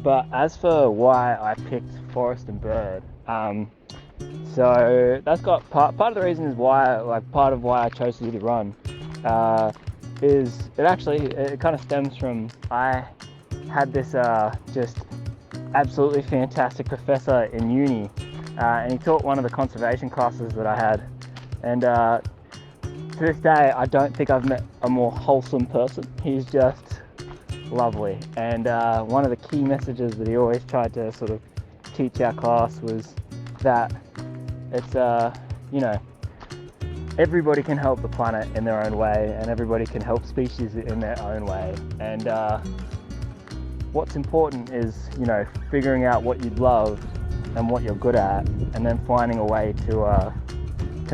But as for why I picked forest and bird, so that's got part of the reason is why, like part of why I chose to do the run, is it kind of stems from I had this just absolutely fantastic professor in uni, and he taught one of the conservation classes that I had, and to this day I don't think I've met a more wholesome person. He's just lovely, and one of the key messages that he always tried to sort of teach our class was that it's everybody can help the planet in their own way, and everybody can help species in their own way, and what's important is figuring out what you love and what you're good at, and then finding a way to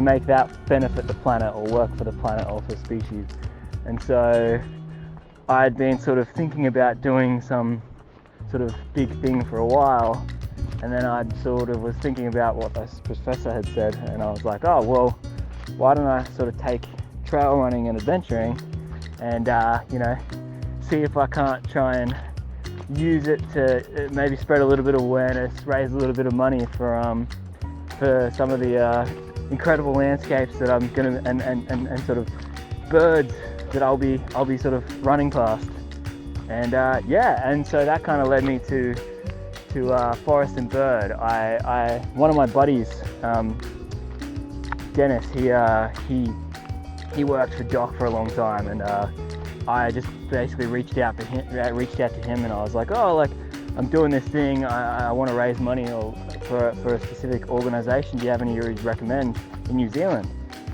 make that benefit the planet or work for the planet or for species. And so I'd been sort of thinking about doing some sort of big thing for a while, and then I sort of was thinking about what this professor had said, and I was like, oh well, why don't I sort of take trail running and adventuring and see if I can't try and use it to maybe spread a little bit of awareness, raise a little bit of money for some of the incredible landscapes that I'm gonna and sort of birds that I'll be sort of running past, and and so that kind of led me to forest and bird. I one of my buddies, Dennis, he worked for Doc for a long time, and I just basically reached out to him, and I was like, oh, like I'm doing this thing, I want to raise money for a specific organisation. Do you have any you would recommend in New Zealand?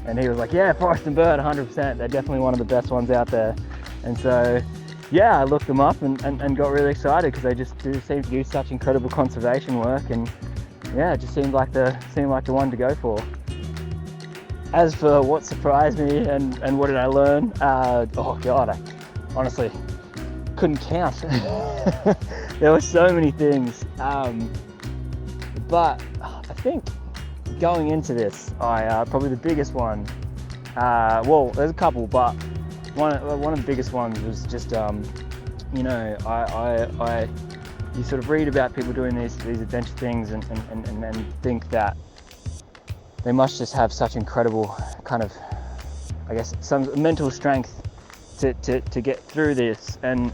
And he was like, yeah, forest and bird, 100%. They're definitely one of the best ones out there. And so, yeah, I looked them up and got really excited because they just seem to do such incredible conservation work, and yeah, it just seemed like the one to go for. As for what surprised me and what did I learn, oh God, I honestly couldn't count. There were so many things, but I think going into this, probably the biggest one, well, there's a couple, but one of the biggest ones was just, you sort of read about people doing these adventure things and think that they must just have such incredible kind of, I guess, some mental strength to get through this. And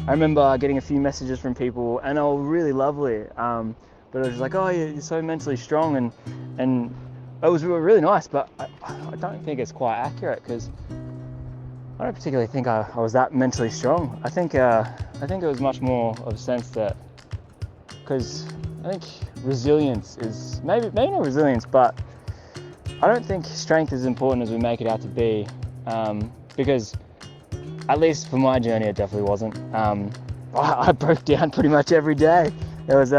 I remember getting a few messages from people, and they were really lovely. But it was like, oh, you're so mentally strong, and it was really nice. But I don't think it's quite accurate, because I don't particularly think I was that mentally strong. I think it was much more of a sense that, because I think resilience is maybe not resilience, but I don't think strength is as important as we make it out to be, because at least for my journey, it definitely wasn't. I broke down pretty much every day. There was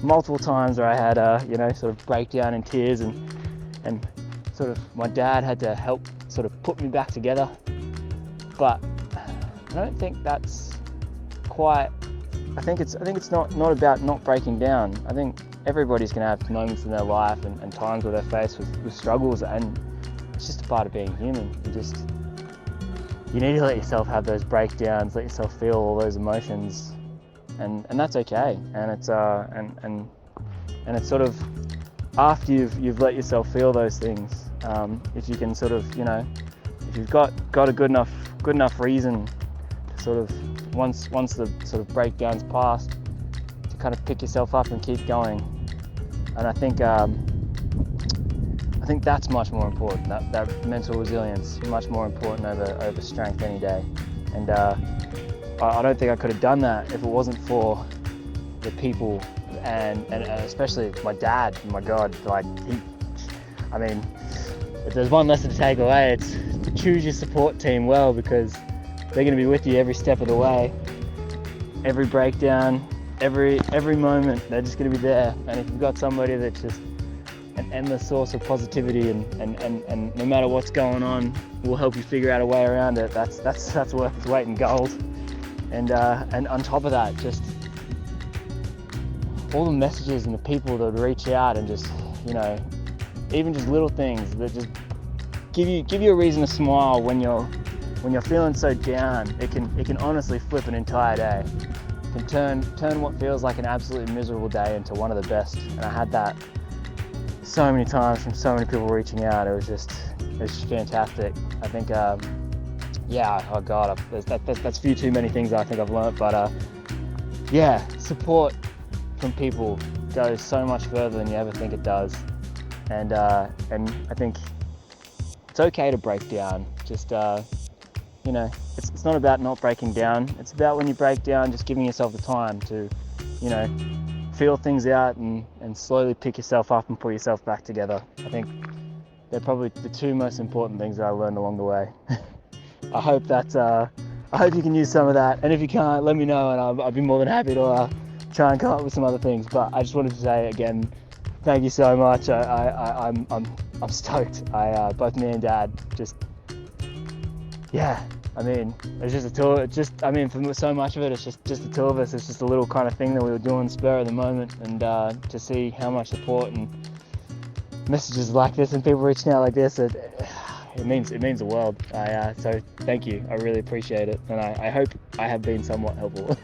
multiple times where I had sort of breakdown in tears, and sort of my dad had to help sort of put me back together. But I don't think that's quite. I think it's not about not breaking down. I think everybody's gonna have moments in their life and times where they're faced with struggles, and it's just a part of being human. You need to let yourself have those breakdowns, let yourself feel all those emotions, and that's okay. And it's and it's sort of after you've let yourself feel those things, if you can sort of if you've got a good enough reason to sort of once the sort of breakdown's passed, to kind of pick yourself up and keep going. And I think that's much more important. That mental resilience, much more important over strength any day. And I don't think I could have done that if it wasn't for the people, and especially my dad. My God, like if there's one lesson to take away, it's to choose your support team well, because they're going to be with you every step of the way, every breakdown, every moment. They're just going to be there. And if you've got somebody that's just an endless source of positivity, and no matter what's going on, will help you figure out a way around it, that's worth its weight in gold. And on top of that, just all the messages and the people that would reach out, and just even just little things that just give you a reason to smile when you're feeling so down. It can honestly flip an entire day. can turn what feels like an absolutely miserable day into one of the best. And I had that so many times from so many people reaching out. It was just fantastic. I think, yeah, oh God, that's few too many things I think I've learned, but yeah, support from people goes so much further than you ever think it does. And I think it's okay to break down. Just, you know, it's not about not breaking down. It's about when you break down, just giving yourself the time to, you know, feel things out and slowly pick yourself up and put yourself back together. I think they're probably the two most important things that I learned along the way. I hope you can use some of that. And if you can't, let me know, and I'll be more than happy to try and come up with some other things. But I just wanted to say again, thank you so much. I'm stoked. Both me and Dad just, yeah. I mean, it's just a tour. For so much of it, it's just the two of us. It's just a little kind of thing that we were doing spur of the moment, and to see how much support and messages like this and people reaching out like this, it means the world. So thank you. I really appreciate it, and I hope I have been somewhat helpful.